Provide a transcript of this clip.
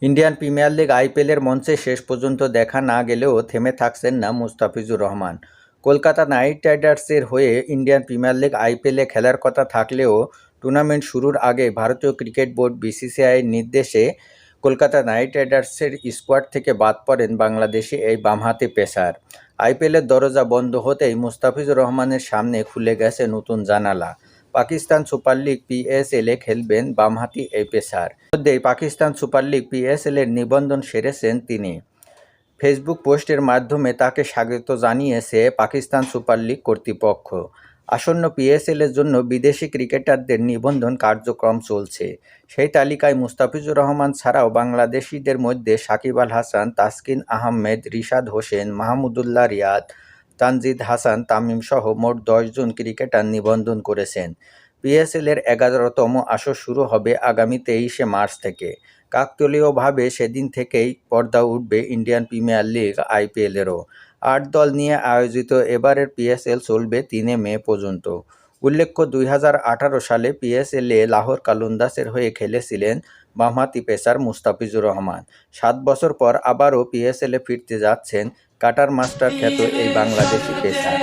Indian premier league আইপিএলের মঞ্চে শেষ পর্যন্ত দেখা না গেলেও থেমে থাকছেন না মুস্তাফিজুর রহমান। কলকাতা নাইট রাইডার্সের হয়ে ইন্ডিয়ান প্রিমিয়ার লিগ আইপিএলে খেলার কথা থাকলেও টুর্নামেন্ট শুরুর আগে ভারতীয় ক্রিকেট বোর্ড বিসিসিআইয়ের নির্দেশে কলকাতা নাইট রাইডার্সের স্কোয়াড থেকে বাদ পড়েন বাংলাদেশি এই বামহাতি পেসার। আইপিএলের দরজা বন্ধ হতেই মুস্তাফিজুর রহমানের সামনে খুলে গেছে নতুন জানালা। পাকিস্তান সুপার লিগ পিএসএলে খেলবেন বামহাতি এই পেসার। মধ্যেই পাকিস্তান সুপার লিগ পিএসএলের নিবন্ধন সেরেছেন তিনি। ফেসবুক পোস্টের মাধ্যমে তাকে স্বাগত জানিয়েছে পাকিস্তান সুপার লিগ কর্তৃপক্ষ। আসন্ন পিএসএলের জন্য বিদেশি ক্রিকেটারদের নিবন্ধন কার্যক্রম চলছে। সেই তালিকায় মুস্তাফিজুর রহমান ছাড়াও বাংলাদেশিদের মধ্যে সাকিব আল হাসান, তাসকিন আহমেদ, রিশাদ হোসেন, মাহমুদুল্লাহ রিয়াদ, তানজিদ হাসান তামিম সহ মোট 10 জন ক্রিকেটার নিবন্ধন করেছেন। পিএসএলের 11তম আসর শুরু হবে আগামী 23শে মার্চ থেকে। কাকতালীয়ভাবে সেদিন থেকেই পর্দা উঠবে ইন্ডিয়ান প্রিমিয়ার লিগ আইপিএলেরও। 8 দল নিয়ে আয়োজিত এবারের পিএসএল চলবে 3 মে পর্যন্ত। উল্লেখ্য, 2018 সালে পিএসএলে লাহোর কালুন্দাসের হয়ে খেলেছিলেন বামহাতি পেসার মুস্তাফিজুর রহমান। 7 বছর পর আবারও পিএসএলে ফিরতে যাচ্ছেন কাটার মাস্টার খ্যাত এই বাংলাদেশি পেসার।